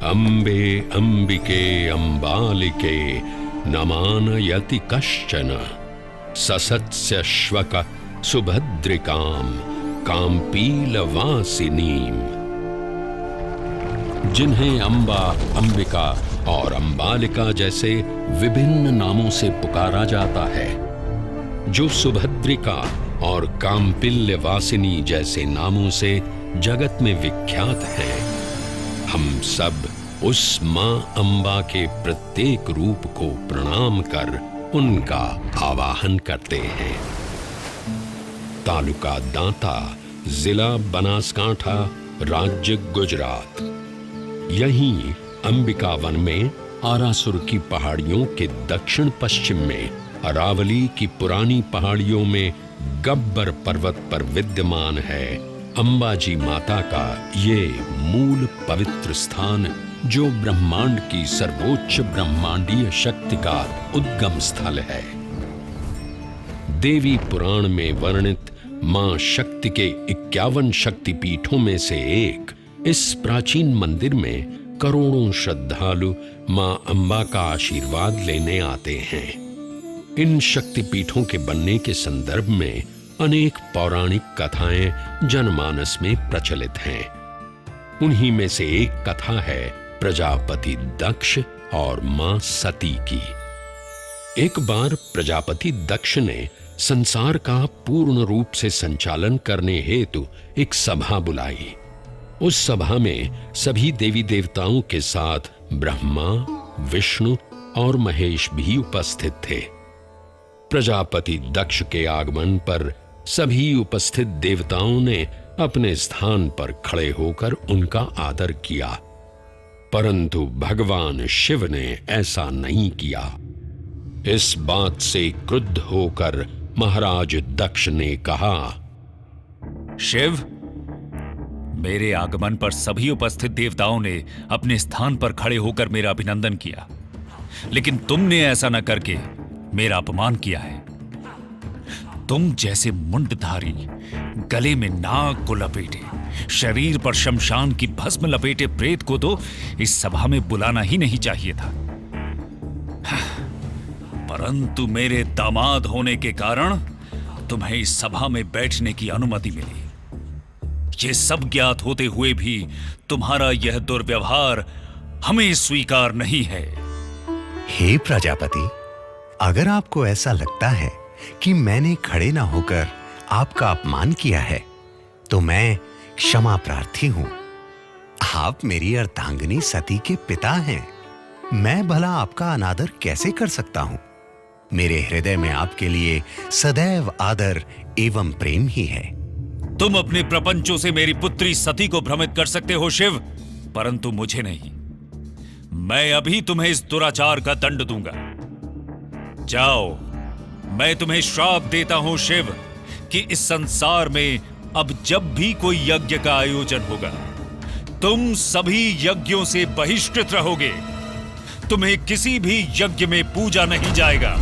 अम्बे अंबिके अम्बालिके नमानयति कश्चन ससत्स्य श्वक सुभद्रिकाम काम्पीलवासिनीम। जिन्हें अम्बा, अंबिका और अम्बालिका जैसे विभिन्न नामों से पुकारा जाता है, जो सुभद्रिका और काम्पिल्यवासिनी जैसे नामों से जगत में विख्यात हैं, हम सब उस मां अम्बा के प्रत्येक रूप को प्रणाम कर उनका आवाहन करते हैं। तालुका दांता, जिला बनासकांठा, राज्य गुजरात। यहीं अंबिका वन में आरासुर की पहाड़ियों के दक्षिण पश्चिम में अरावली की पुरानी पहाड़ियों में गब्बर पर्वत पर विद्यमान है अंबाजी माता का ये मूल पवित्र स्थान, जो ब्रह्मांड की सर्वोच्च ब्रह्मांडीय शक्ति का उद्गम स्थल है। देवी पुराण में वर्णित मां शक्ति के 51 शक्तिपीठों में से एक इस प्राचीन मंदिर में करोड़ों श्रद्धालु मां अम्बा का आशीर्वाद लेने आते हैं। इन शक्तिपीठों के बनने के संदर्भ में अनेक पौराणिक कथाएं जनमानस में प्रचलित हैं। उन्हीं में से एक कथा है प्रजापति दक्ष और मां सती की। एक बार प्रजापति दक्ष ने संसार का पूर्ण रूप से संचालन करने हेतु एक सभा बुलाई। उस सभा में सभी देवी देवताओं के साथ ब्रह्मा, विष्णु और महेश भी उपस्थित थे। प्रजापति दक्ष के आगमन पर सभी उपस्थित देवताओं ने अपने स्थान पर खड़े होकर उनका आदर किया, परंतु भगवान शिव ने ऐसा नहीं किया। इस बात से क्रुद्ध होकर महाराज दक्ष ने कहा, शिव, मेरे आगमन पर सभी उपस्थित देवताओं ने अपने स्थान पर खड़े होकर मेरा अभिनंदन किया, लेकिन तुमने ऐसा न करके मेरा अपमान किया है। तुम जैसे मुंडधारी, गले में नाग को लपेटे, शरीर पर शमशान की भस्म लपेटे प्रेत को तो इस सभा में बुलाना ही नहीं चाहिए था। परंतु मेरे दामाद होने के कारण तुम्हें इस सभा में बैठने की अनुमति मिली। ये सब ज्ञात होते हुए भी तुम्हारा यह दुर्व्यवहार हमें स्वीकार नहीं है। हे प्रजापति, अगर आपको ऐसा लगता है कि मैंने खड़े ना होकर आपका अपमान किया है, तो मैं क्षमा प्रार्थी हूं। आप मेरी अर्धांगिनी सती के पिता हैं। मैं भला आपका अनादर कैसे कर सकता हूं? मेरे हृदय में आपके लिए सदैव आदर एवं प्रेम ही है। तुम अपने प्रपंचों से मेरी पुत्री सती को भ्रमित कर सकते हो शिव, परंतु मुझे नहीं। मैं अभी तुम्हें इस दुराचार का दंड दूंगा। जाओ, मैं तुम्हें श्राप देता हूं शिव कि इस संसार में अब जब भी कोई यज्ञ का आयोजन होगा, तुम सभी यज्ञों से बहिष्कृत रहोगे। तुम्हें किसी भी यज्ञ में पूजा नहीं जाएगा।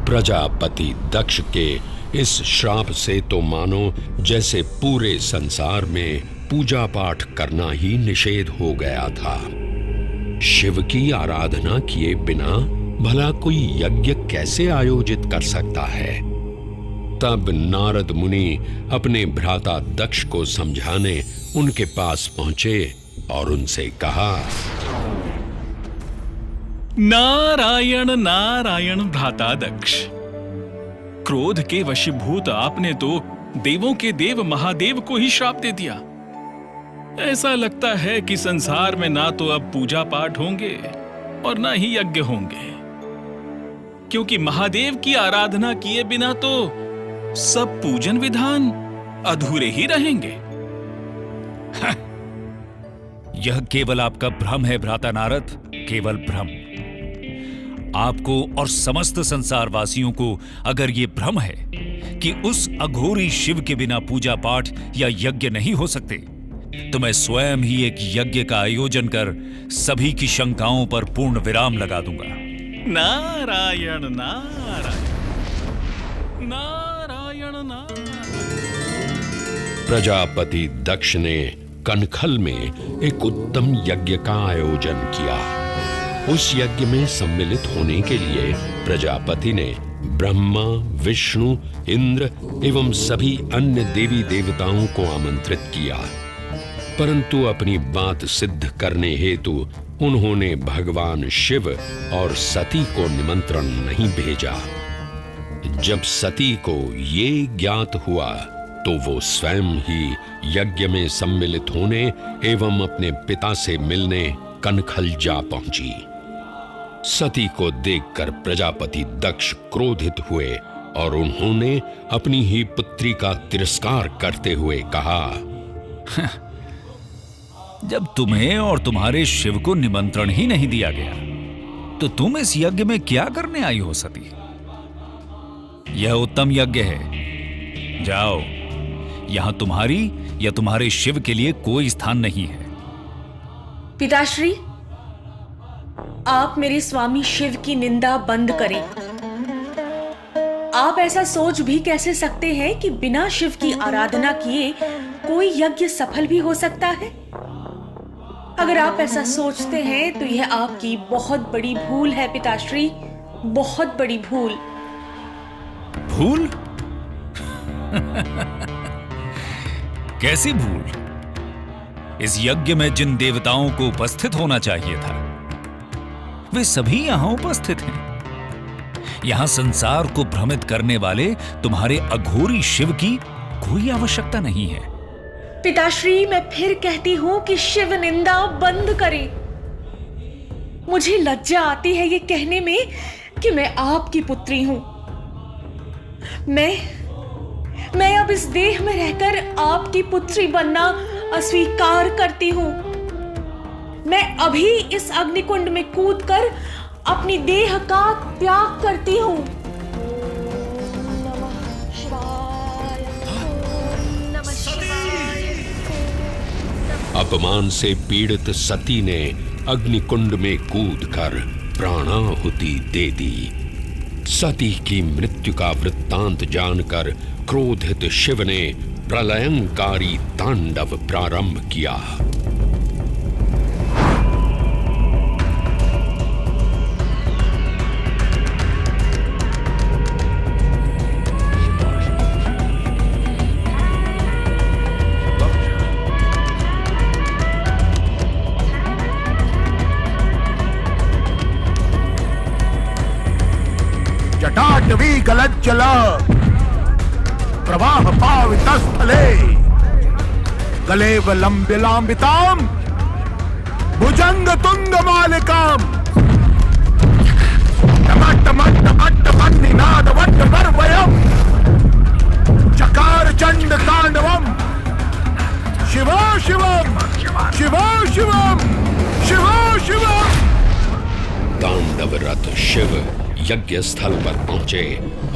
प्रजापति दक्ष के इस श्राप से तो मानो जैसे पूरे संसार में पूजा पाठ करना ही निषेध हो गया था। शिव की आराधना किए बिना भला कोई यज्ञ कैसे आयोजित कर सकता है? तब नारद मुनि अपने भ्राता दक्ष को समझाने उनके पास पहुंचे और उनसे कहा, नारायण नारायण भ्राता दक्ष, क्रोध के वशीभूत आपने तो देवों के देव महादेव को ही श्राप दे दिया। ऐसा लगता है कि संसार में ना तो अब पूजा पाठ होंगे और ना ही यज्ञ होंगे, क्योंकि महादेव की आराधना किए बिना तो सब पूजन विधान अधूरे ही रहेंगे। यह केवल आपका भ्रम है भ्राता नारद, केवल भ्रम। आपको और समस्त संसारवासियों को अगर ये भ्रम है कि उस अघोरी शिव के बिना पूजा पाठ या यज्ञ नहीं हो सकते, तो मैं स्वयं ही एक यज्ञ का आयोजन कर सभी की शंकाओं पर पूर्ण विराम लगा दूंगा। नारायण नारायण नारायण नारायण। प्रजापति दक्ष ने कनखल में एक उत्तम यज्ञ का आयोजन किया। उस यज्ञ में सम्मिलित होने के लिए प्रजापति ने ब्रह्मा, विष्णु, इंद्र एवं सभी अन्य देवी देवताओं को आमंत्रित किया, परंतु अपनी बात सिद्ध करने हेतु उन्होंने भगवान शिव और सती को निमंत्रण नहीं भेजा। जब सती को ये ज्ञात हुआ तो वो स्वयं ही यज्ञ में सम्मिलित होने एवं अपने पिता से मिलने कनखल जा पहुंची। सती को देखकर प्रजापति दक्ष क्रोधित हुए और उन्होंने अपनी ही पुत्री का तिरस्कार करते हुए कहा, जब तुम्हें और तुम्हारे शिव को निमंत्रण ही नहीं दिया गया तो तुम इस यज्ञ में क्या करने आई हो सती? यह उत्तम यज्ञ है, जाओ, यहां तुम्हारी या तुम्हारे शिव के लिए कोई स्थान नहीं है। पिताश्री, आप मेरे स्वामी शिव की निंदा बंद करें। आप ऐसा सोच भी कैसे सकते हैं कि बिना शिव की आराधना किए कोई यज्ञ सफल भी हो सकता है? अगर आप ऐसा सोचते हैं तो यह आपकी बहुत बड़ी भूल है पिताश्री, बहुत बड़ी भूल। भूल? कैसी भूल? इस यज्ञ में जिन देवताओं को उपस्थित होना चाहिए था वे सभी यहां उपस्थित हैं। यहां संसार को भ्रमित करने वाले तुम्हारे अघोरी शिव की कोई आवश्यकता नहीं है। पिताश्री, मैं फिर कहती हूं कि शिव निंदा बंद करें। मुझे लज्जा आती है ये कहने में कि मैं आपकी पुत्री हूं। मैं अब इस देह में रहकर आपकी पुत्री बनना अस्वीकार करती हूं। मैं अभी इस अग्निकुंड में कूदकर अपनी देह का त्याग करती हूं। अपमान से पीड़ित सती ने अग्निकुंड में कूदकर प्राणाहुति दे दी। सती की मृत्यु का वृत्तांत जानकर क्रोधित शिव ने प्रलयंकारी तांडव प्रारंभ किया। जटाटवी गलज्जल प्रवाह पावितस्थले गलेव लंबिलांबिताम भुजंग तुंग मालिकाम टमट्टमट्टमट्टमन्निनाद वट्टवर्वयम् चकार चंड तांडवम शिवो शिवम शिवो शिवम शिवो शिवम। तांडव रथ शिव यज्ञ स्थल पर पहुंचे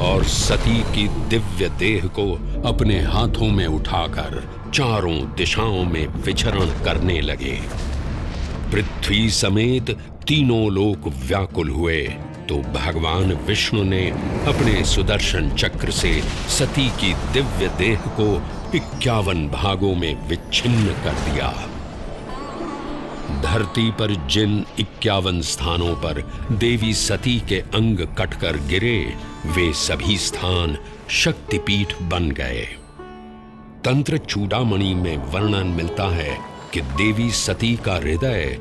और सती की दिव्य देह को अपने हाथों में उठाकर चारों दिशाओं में विचरण करने लगे। पृथ्वी समेत तीनों लोक व्याकुल हुए तो भगवान विष्णु ने अपने सुदर्शन चक्र से सती की दिव्य देह को 51 भागों में विच्छिन्न कर दिया। धरती पर जिन 51 स्थानों पर देवी सती के अंग कटकर गिरे वे सभी स्थान शक्तिपीठ बन गए। तंत्र चूड़ामणि में वर्णन मिलता है कि देवी सती का हृदय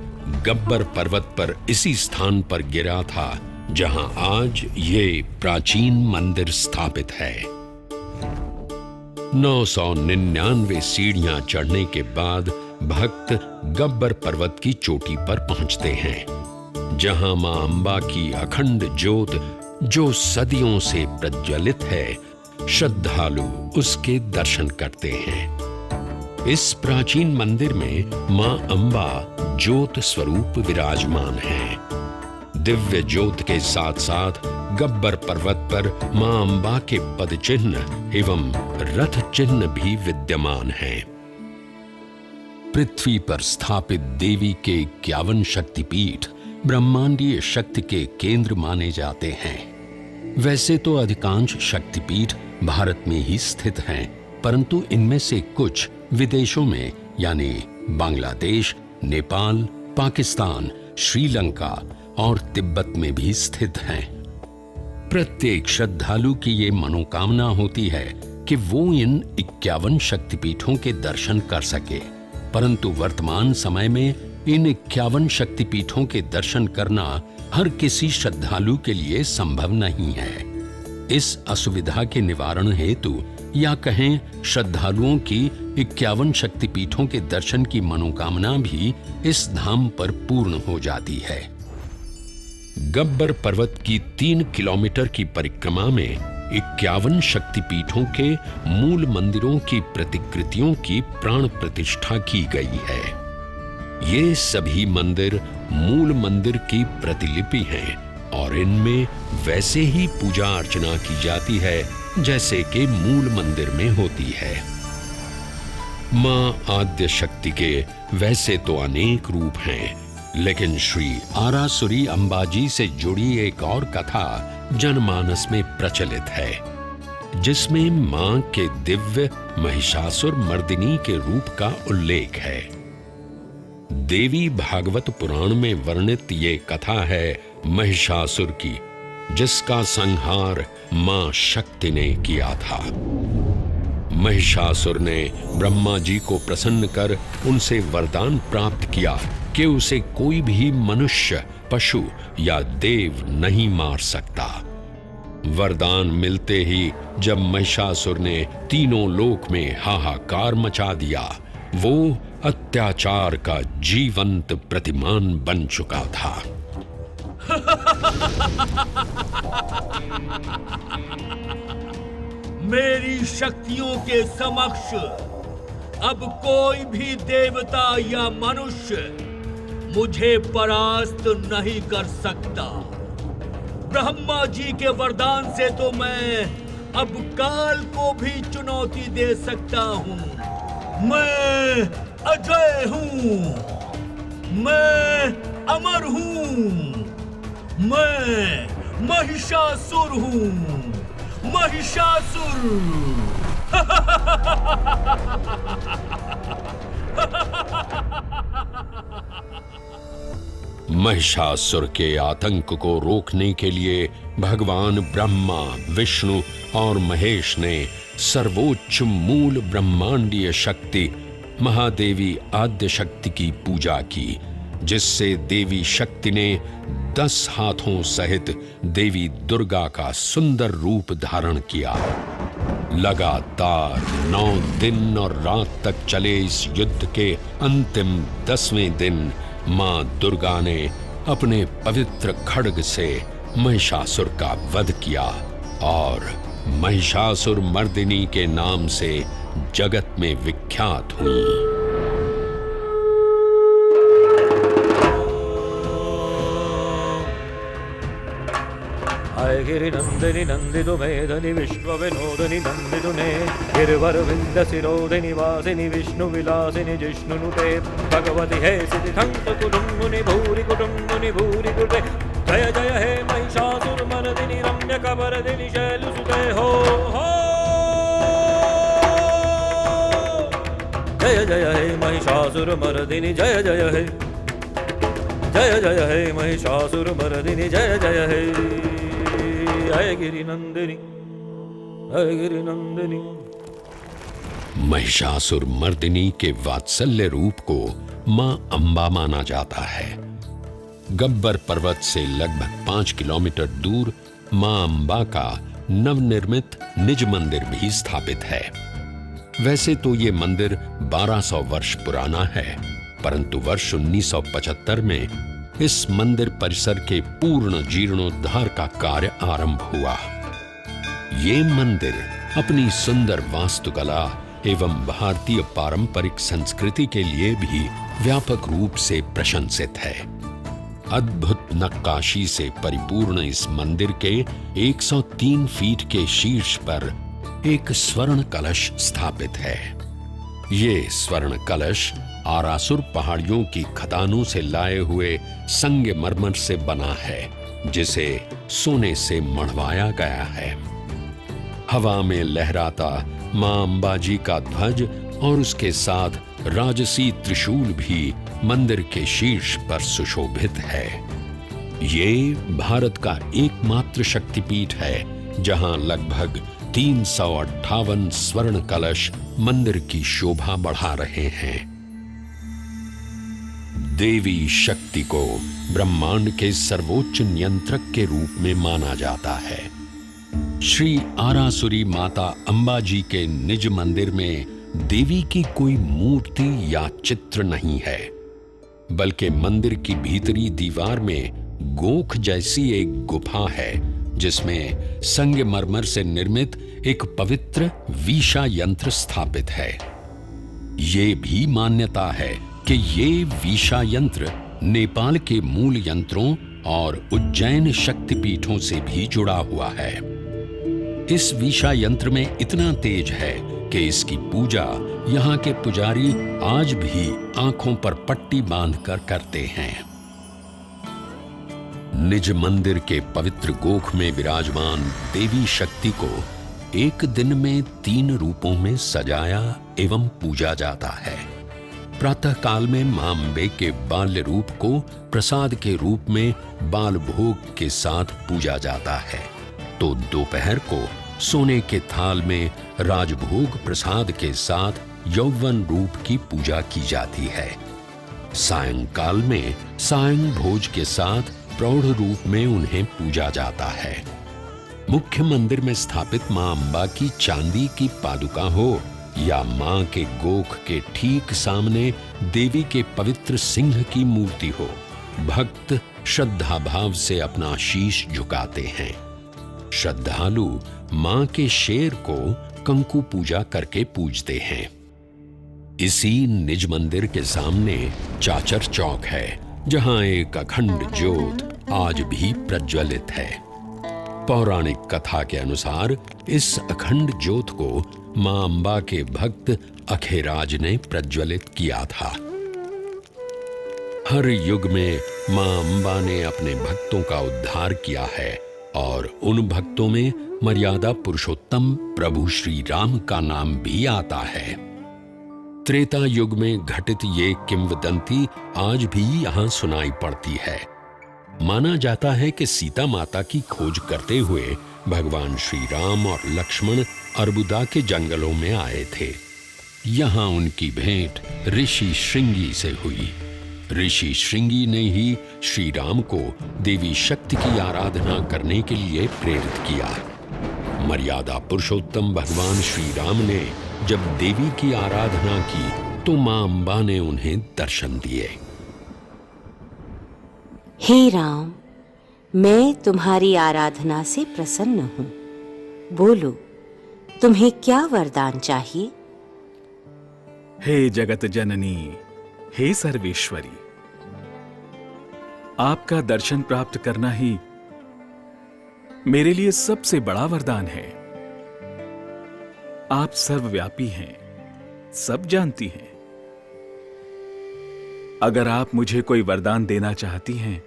गब्बर पर्वत पर इसी स्थान पर गिरा था जहां आज ये प्राचीन मंदिर स्थापित है। 999 सीढ़ियां चढ़ने के बाद भक्त गब्बर पर्वत की चोटी पर पहुंचते हैं, जहां मां अंबा की अखंड ज्योत जो सदियों से प्रज्वलित है, श्रद्धालु उसके दर्शन करते हैं। इस प्राचीन मंदिर में मां अंबा ज्योत स्वरूप विराजमान है। दिव्य ज्योत के साथ साथ गब्बर पर्वत पर मां अंबा के पद चिन्ह एवं रथ चिन्ह भी विद्यमान हैं। पृथ्वी पर स्थापित देवी के 51 शक्तिपीठ ब्रह्मांडीय शक्ति के केंद्र माने जाते हैं। वैसे तो अधिकांश शक्तिपीठ भारत में ही स्थित हैं, परंतु इनमें से कुछ विदेशों में यानी बांग्लादेश, नेपाल, पाकिस्तान, श्रीलंका और तिब्बत में भी स्थित हैं। प्रत्येक श्रद्धालु की ये मनोकामना होती है कि वो इन 51 शक्तिपीठों के दर्शन कर सके, परंतु वर्तमान समय में इन 51 शक्तिपीठों के दर्शन करना हर किसी श्रद्धालु के लिए संभव नहीं है। इस असुविधा के निवारण हेतु या कहें श्रद्धालुओं की 51 शक्तिपीठों के दर्शन की मनोकामना भी इस धाम पर पूर्ण हो जाती है। गब्बर पर्वत की 3 किलोमीटर की परिक्रमा में 51 शक्तिपीठों के मूल मंदिरों की प्रतिकृतियों की प्राण प्रतिष्ठा की गई है। ये सभी मंदिर मूल मंदिर की प्रतिलिपि हैं और इनमें वैसे ही पूजा अर्चना की जाती है जैसे कि मूल मंदिर में होती है। मां आद्य शक्ति के वैसे तो अनेक रूप हैं, लेकिन श्री आरासुरी अंबाजी से जुड़ी एक और कथा जनमानस में प्रचलित है, जिसमें मां के दिव्य महिषासुर मर्दिनी के रूप का उल्लेख है। देवी भागवत पुराण में वर्णित ये कथा है महिषासुर की, जिसका संहार मां शक्ति ने किया था। महिषासुर ने ब्रह्मा जी को प्रसन्न कर उनसे वरदान प्राप्त किया कि उसे कोई भी मनुष्य, पशु या देव नहीं मार सकता। वरदान मिलते ही जब महिषासुर ने तीनों लोक में हाहाकार मचा दिया, वो अत्याचार का जीवंत प्रतिमान बन चुका था। मेरी शक्तियों के समक्ष अब कोई भी देवता या मनुष्य मुझे परास्त नहीं कर सकता। ब्रह्मा जी के वरदान से तो मैं अब काल को भी चुनौती दे सकता हूँ। मैं अजय हूँ, मैं अमर हूँ, मैं महिषासुर हूँ, महिषासुर। महिषासुर के आतंक को रोकने के लिए भगवान ब्रह्मा, विष्णु और महेश ने सर्वोच्च मूल ब्रह्मांडीय शक्ति महादेवी आद्य शक्ति की पूजा की, जिससे देवी शक्ति ने 10 हाथों सहित देवी दुर्गा का सुंदर रूप धारण किया। लगातार 9 दिन और रात तक चले इस युद्ध के अंतिम 10वें दिन मां दुर्गा ने अपने पवित्र खड्ग से महिषासुर का वध किया और महिषासुर मर्दिनी के नाम से जगत में विख्यात हुई। हाय गिरिनंदिनी नंदितु मेदनि विश्व विनोदनि नंदितुने गिरिवर विंद सिरोधिनि वासिनि विष्णु विलासिनि जिष्णुनुते भगवति हे सिद्धिखंत कुटुंबुनि भूरि कुटे जय जय हे महिषासुर मर्दिनि रम्य कबरदिनि शैलसुते हो जय जय हे महिषासुर मर्दिनि जय जय हे महिषासुर मर्दिनि जय जय हे जय गिरिनंदिनी जय गिरिनंदिनी। महिषासुर मर्दिनी के वात्सल्य रूप को मां अंबा माना जाता है। गब्बर पर्वत से लगभग 5 किलोमीटर दूर मां अंबा का नवनिर्मित निज मंदिर भी स्थापित है। वैसे तो ये मंदिर 1200 वर्ष पुराना है, परंतु वर्ष 1975 में इस मंदिर परिसर के पूर्ण जीर्णोद्धार का कार्य आरंभ हुआ। ये मंदिर अपनी सुंदर वास्तुकला एवं भारतीय पारंपरिक संस्कृति के लिए भी व्यापक रूप से प्रशंसित है। अद्भुत नक्काशी से परिपूर्ण इस मंदिर के 103 फीट के शीर्ष पर एक स्वर्ण कलश स्थापित है। ये स्वर्ण कलश आरासुर पहाड़ियों की खदानों से लाए हुए संगमरमर से बना है, जिसे सोने से मढ़वाया गया है। हवा में लहराता मां अंबाजी का ध्वज और उसके साथ राजसी त्रिशूल भी मंदिर के शीर्ष पर सुशोभित है। ये भारत का एकमात्र शक्तिपीठ है जहां लगभग 358 स्वर्ण कलश मंदिर की शोभा बढ़ा रहे हैं। देवी शक्ति को ब्रह्मांड के सर्वोच्च नियंत्रक के रूप में माना जाता है। श्री आरासुरी माता अंबा जी के निज मंदिर में देवी की कोई मूर्ति या चित्र नहीं है, बल्कि मंदिर की भीतरी दीवार में गोख जैसी एक गुफा है जिसमें संगमरमर से निर्मित एक पवित्र वीषा यंत्र स्थापित है। ये भी मान्यता है कि ये वीषा यंत्र नेपाल के मूल यंत्रों और उज्जैन शक्तिपीठों से भी जुड़ा हुआ है। इस वीषा यंत्र में इतना तेज है कि इसकी पूजा यहाँ के पुजारी आज भी आंखों पर पट्टी बांधकर करते हैं। निज मंदिर के पवित्र गोख में विराजमान देवी शक्ति को एक दिन में 3 रूपों में सजाया एवं पूजा जाता है। प्रातः काल में मां अम्बे के बाल्य रूप को प्रसाद के रूप में बाल भोग के साथ पूजा जाता है, तो दोपहर को सोने के थाल में राजभोग प्रसाद के साथ यौवन रूप की पूजा की जाती है। सायंकाल में सायं भोज के साथ प्रौढ़ रूप में उन्हें पूजा जाता है। मुख्य मंदिर में स्थापित मां अम्बा की चांदी की पादुका हो या मां के गोख के ठीक सामने देवी के पवित्र सिंह की मूर्ति हो, भक्त श्रद्धा भाव से अपना शीश झुकाते हैं। श्रद्धालु मां के शेर को कंकु पूजा करके पूजते हैं। इसी निज मंदिर के सामने चाचर चौक है जहां एक अखंड ज्योत आज भी प्रज्वलित है। पौराणिक कथा के अनुसार इस अखंड ज्योत को मां अम्बा के भक्त अखेराज ने प्रज्वलित किया था। हर युग में मां अम्बा ने अपने भक्तों का उद्धार किया है और उन भक्तों में मर्यादा पुरुषोत्तम प्रभु श्री राम का नाम भी आता है। त्रेता युग में घटित ये किंवदंती आज भी यहां सुनाई पड़ती है। माना जाता है कि सीता माता की खोज करते हुए भगवान श्री राम और लक्ष्मण अर्बुदा के जंगलों में आए थे। यहां उनकी भेंट ऋषि श्रृंगी से हुई। ऋषि श्रृंगी ने ही श्री राम को देवी शक्ति की आराधना करने के लिए प्रेरित किया। मर्यादा पुरुषोत्तम भगवान श्री राम ने जब देवी की आराधना की तो मां अम्बा ने उन्हें दर्शन दिए। हे राम, मैं तुम्हारी आराधना से प्रसन्न हूं। बोलो, तुम्हें क्या वरदान चाहिए? हे जगत जननी, हे सर्वेश्वरी, आपका दर्शन प्राप्त करना ही मेरे लिए सबसे बड़ा वरदान है। आप सर्वव्यापी हैं, सब जानती हैं। अगर आप मुझे कोई वरदान देना चाहती हैं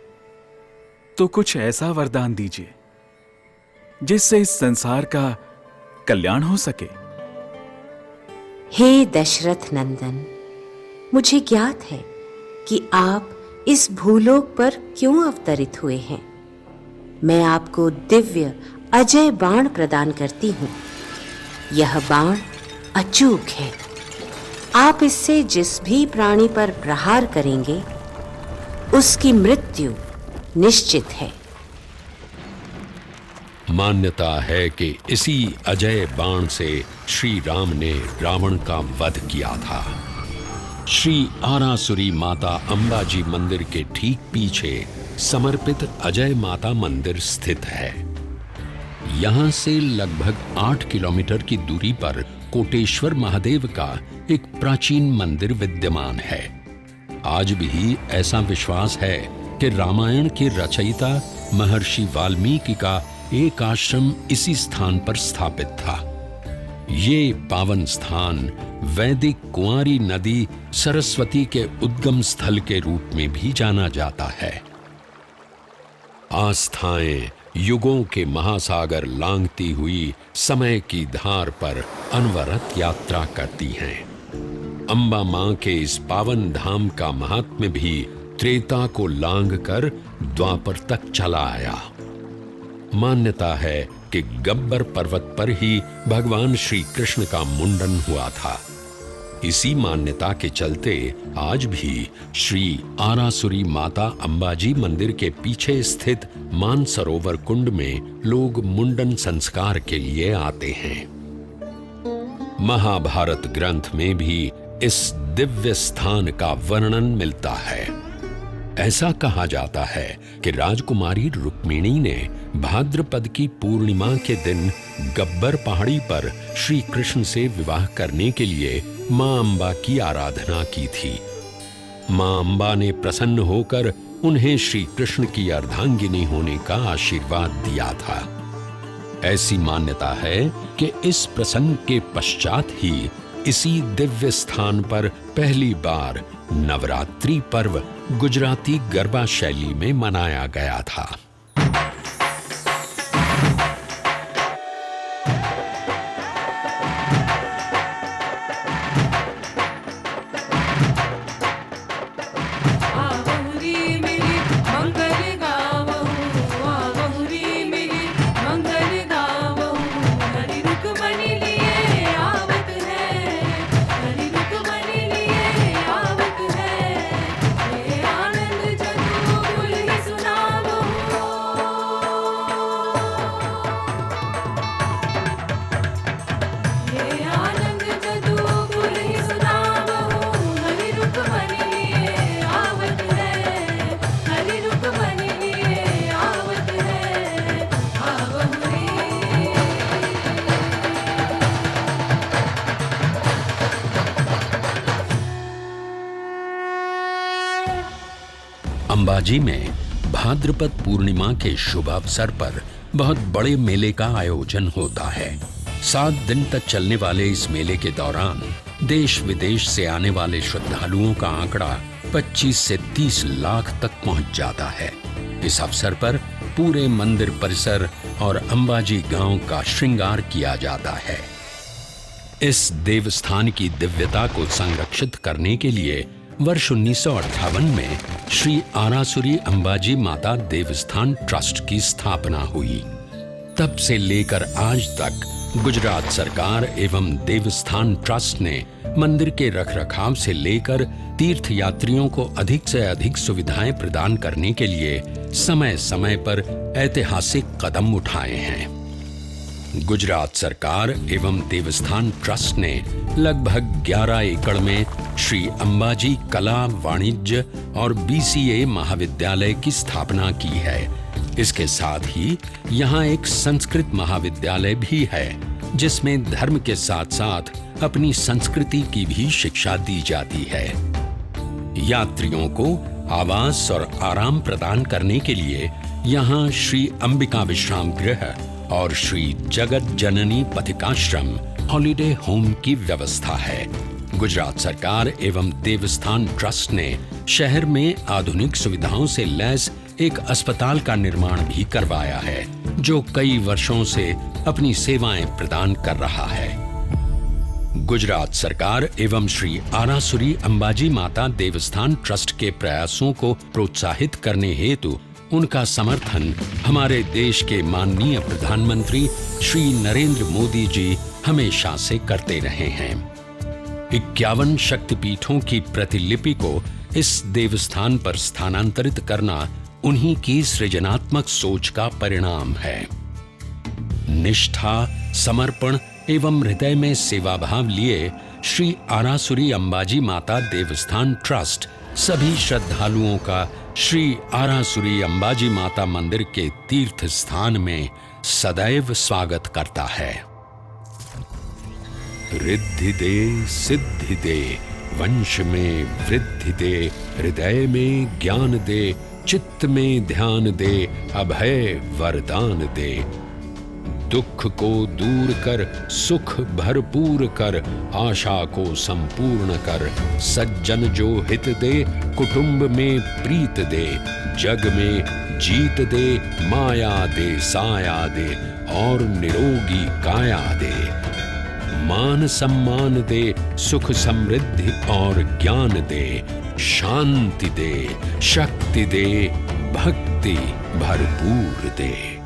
तो कुछ ऐसा वरदान दीजिए जिससे इस संसार का कल्याण हो सके। हे दशरथ नंदन, मुझे ज्ञात है कि आप इस भूलोक पर क्यों अवतरित हुए हैं। मैं आपको दिव्य अजय बाण प्रदान करती हूं। यह बाण अचूक है। आप इससे जिस भी प्राणी पर प्रहार करेंगे उसकी मृत्यु निश्चित है। मान्यता है कि इसी अजय बाण से श्री राम ने रावण का वध किया था। श्री आरासुरी माता अंबा जी मंदिर के ठीक पीछे समर्पित अजय माता मंदिर स्थित है। यहां से लगभग 8 किलोमीटर की दूरी पर कोटेश्वर महादेव का एक प्राचीन मंदिर विद्यमान है। आज भी ऐसा विश्वास है कि रामायण के रचयिता महर्षि वाल्मीकि का एक आश्रम इसी स्थान पर स्थापित था। ये पावन स्थान वैदिक कुंवारी नदी सरस्वती के उद्गम स्थल के रूप में भी जाना जाता है। आस्थाएं युगों के महासागर लांघती हुई समय की धार पर अनवरत यात्रा करती हैं। अम्बा मां के इस पावन धाम का महात्म्य भी त्रेता को लांघ कर द्वापर तक चला आया। मान्यता है कि गब्बर पर्वत पर ही भगवान श्री कृष्ण का मुंडन हुआ था। इसी मान्यता के चलते आज भी श्री आरासुरी माता अंबाजी मंदिर के पीछे स्थित मानसरोवर कुंड में लोग मुंडन संस्कार के लिए आते हैं। महाभारत ग्रंथ में भी इस दिव्य स्थान का वर्णन मिलता है। ऐसा कहा जाता है कि राजकुमारी रुक्मिणी ने भाद्रपद की पूर्णिमा के दिन गब्बर पहाड़ी पर श्री कृष्ण से विवाह करने के लिए मां अंबा की आराधना की थी। मां अंबा ने प्रसन्न होकर उन्हें श्री कृष्ण की अर्धांगिनी होने का आशीर्वाद दिया था। ऐसी मान्यता है कि इस प्रसंग के पश्चात ही इसी दिव्य स्थान पर पहली बार नवरात्रि पर्व गुजराती गरबा शैली में मनाया गया था। अंबाजी में भाद्रपद पूर्णिमा के शुभ अवसर पर बहुत बड़े मेले का आयोजन होता है। 7 दिन तक चलने वाले इस मेले के दौरान देश विदेश से आने वाले श्रद्धालुओं का आंकड़ा 25 से 30 लाख तक पहुंच जाता है। इस अवसर पर पूरे मंदिर परिसर और अंबाजी गांव का श्रृंगार किया जाता है। इस देवस्थान की दिव्यता को संरक्षित करने के लिए वर्ष 1958 में श्री आरासुरी अंबाजी माता देवस्थान ट्रस्ट की स्थापना हुई। तब से लेकर आज तक गुजरात सरकार एवं देवस्थान ट्रस्ट ने मंदिर के रखरखाव से लेकर तीर्थ यात्रियों को अधिक से अधिक सुविधाएं प्रदान करने के लिए समय समय पर ऐतिहासिक कदम उठाए हैं। गुजरात सरकार एवं देवस्थान ट्रस्ट ने लगभग 11 एकड़ में श्री अंबाजी कला, वाणिज्य और BCA महाविद्यालय की स्थापना की है। इसके साथ ही यहाँ एक संस्कृत महाविद्यालय भी है, जिसमें धर्म के साथ साथ अपनी संस्कृति की भी शिक्षा दी जाती है। यात्रियों को आवास और आराम प्रदान करने के लिए यहाँ श्री अंबिका विश्राम गृह और श्री जगत जननी पथिकाश्रम हॉलिडे होम की व्यवस्था है। गुजरात सरकार एवं देवस्थान ट्रस्ट ने शहर में आधुनिक सुविधाओं से लैस एक अस्पताल का निर्माण भी करवाया है, जो कई वर्षों से अपनी सेवाएं प्रदान कर रहा है। गुजरात सरकार एवं श्री आरासुरी अंबाजी माता देवस्थान ट्रस्ट के प्रयासों को प्रोत्साहित करने हेतु उनका समर्थन हमारे देश के माननीय प्रधानमंत्री श्री नरेंद्र मोदी जी हमेशा से करते रहे हैं। 51 शक्तिपीठों की प्रतिलिपि को इस देवस्थान पर स्थानांतरित करना उन्हीं की सृजनात्मक सोच का परिणाम है। निष्ठा, समर्पण एवं हृदय में सेवाभाव लिए श्री आरासुरी अंबाजी माता देवस्थान ट्रस्ट सभी श्रद्धालुओं का श्री आरासुरी अंबाजी माता मंदिर के तीर्थ स्थान में सदैव स्वागत करता है। रिद्धि दे, सिद्धि दे, वंश में वृद्धि दे, हृदय में ज्ञान दे, चित्त में ध्यान दे, अभय वरदान दे। दुख को दूर कर, सुख भरपूर कर, आशा को संपूर्ण कर, सज्जन जो हित दे, कुटुंब में प्रीत दे, जग में जीत दे, माया दे, साया दे और निरोगी काया दे। मान सम्मान दे, सुख समृद्धि और ज्ञान दे, शांति दे, शक्ति दे, भक्ति भरपूर दे।